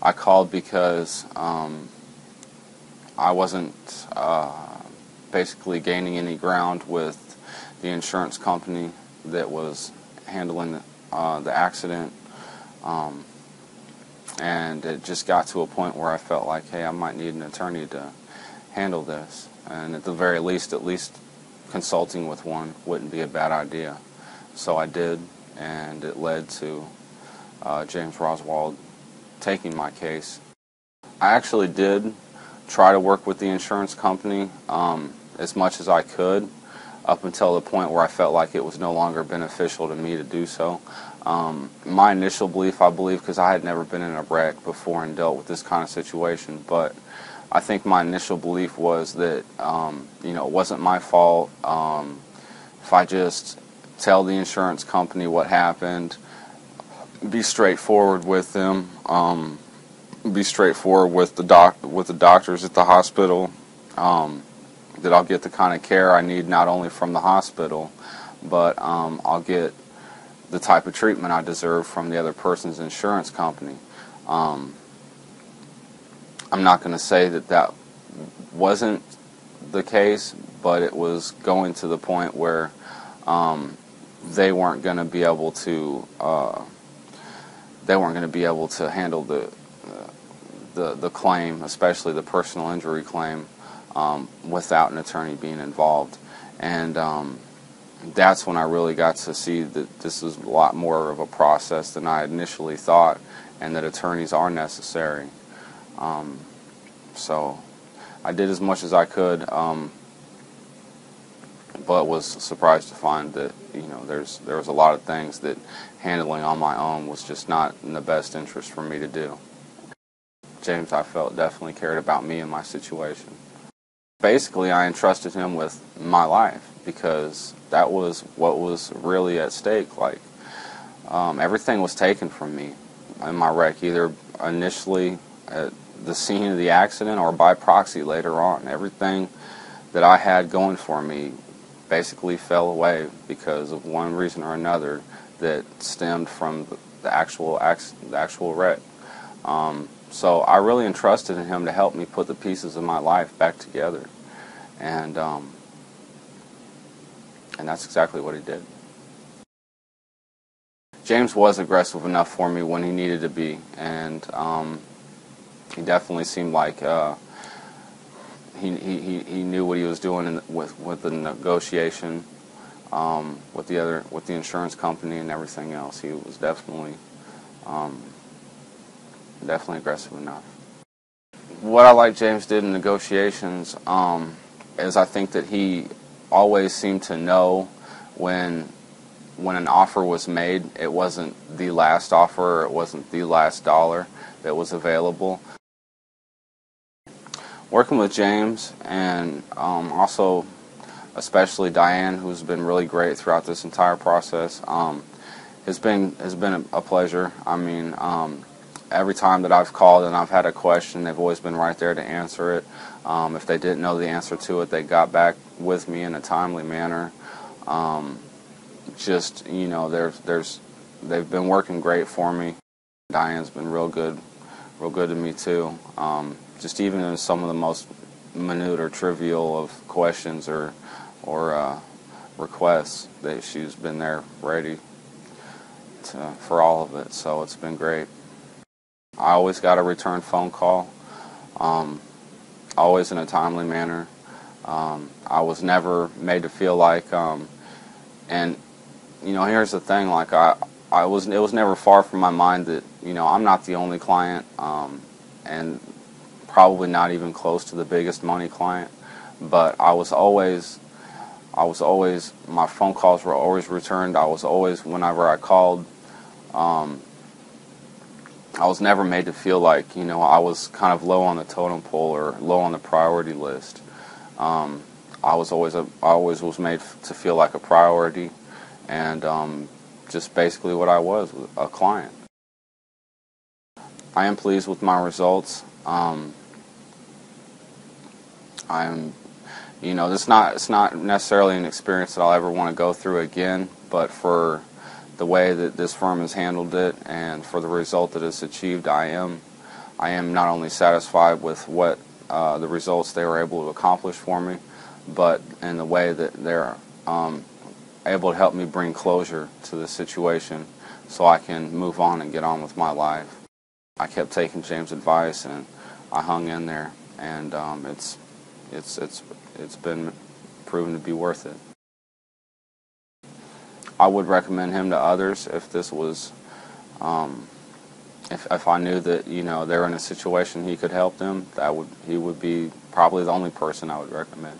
I called because I wasn't basically gaining any ground with the insurance company that was handling the accident, and it just got to a point where I felt like, hey, I might need an attorney to handle this, and at the very least, at least consulting with one wouldn't be a bad idea. So I did, and it led to James Roswald taking my case. I actually did try to work with the insurance company as much as I could up until the point where I felt like it was no longer beneficial to me to do so. My initial belief, I believe, because I had never been in a wreck before and dealt with this kind of situation, but I think my initial belief was that it wasn't my fault. If I just tell the insurance company what happened, be straightforward with them, be straightforward with the doctors at the hospital, that I'll get the kind of care I need not only from the hospital, but I'll get the type of treatment I deserve from the other person's insurance company. I'm not going to say that that wasn't the case, but it was going to the point where they weren't going to be able to handle the claim, especially the personal injury claim, without an attorney being involved. And that's when I really got to see that this is a lot more of a process than I initially thought, and that attorneys are necessary. So I did as much as I could, but was surprised to find that there was a lot of things that handling on my own was just not in the best interest for me to do. James, I felt, definitely cared about me and my situation. Basically, I entrusted him with my life because that was what was really at stake. Like, everything was taken from me in my wreck, either initially at the scene of the accident or by proxy later on. Everything that I had going for me basically fell away because of one reason or another that stemmed from the actual wreck. So I really entrusted in him to help me put the pieces of my life back together, and that's exactly what he did. James was aggressive enough for me when he needed to be, and he definitely seemed like he knew what he was doing with the negotiation with the insurance company and everything else. He was definitely aggressive enough. What I like James did in negotiations is I think that he always seemed to know when an offer was made, it wasn't the last offer, or it wasn't the last dollar that was available. Working with James and also especially Diane, who's been really great throughout this entire process, has been a pleasure. I mean, every time that I've called and I've had a question, they've always been right there to answer it. If they didn't know the answer to it, they got back with me in a timely manner. They've been working great for me. Diane's been real good to me too. Just even in some of the most minute or trivial of questions or requests, she's been there ready for all of it. So it's been great. I always got a return phone call, always in a timely manner. I was never made to feel like, and here's the thing, like it was never far from my mind that I'm not the only client, and probably not even close to the biggest money client, but I was always, my phone calls were always returned. I was always, whenever I called, I was never made to feel like, I was kind of low on the totem pole or low on the priority list. I always was made to feel like a priority, and just basically what I was, a client. I am pleased with my results. I'm, you know, it's not necessarily an experience that I'll ever want to go through again, but for the way that this firm has handled it and for the result that it's achieved, I am not only satisfied with what the results they were able to accomplish for me, but in the way that they're able to help me bring closure to the situation so I can move on and get on with my life. I kept taking James' advice and I hung in there, and it's been proven to be worth it. I would recommend him to others if this was, if I knew that, you know, they're in a situation he could help them. He would be probably the only person I would recommend.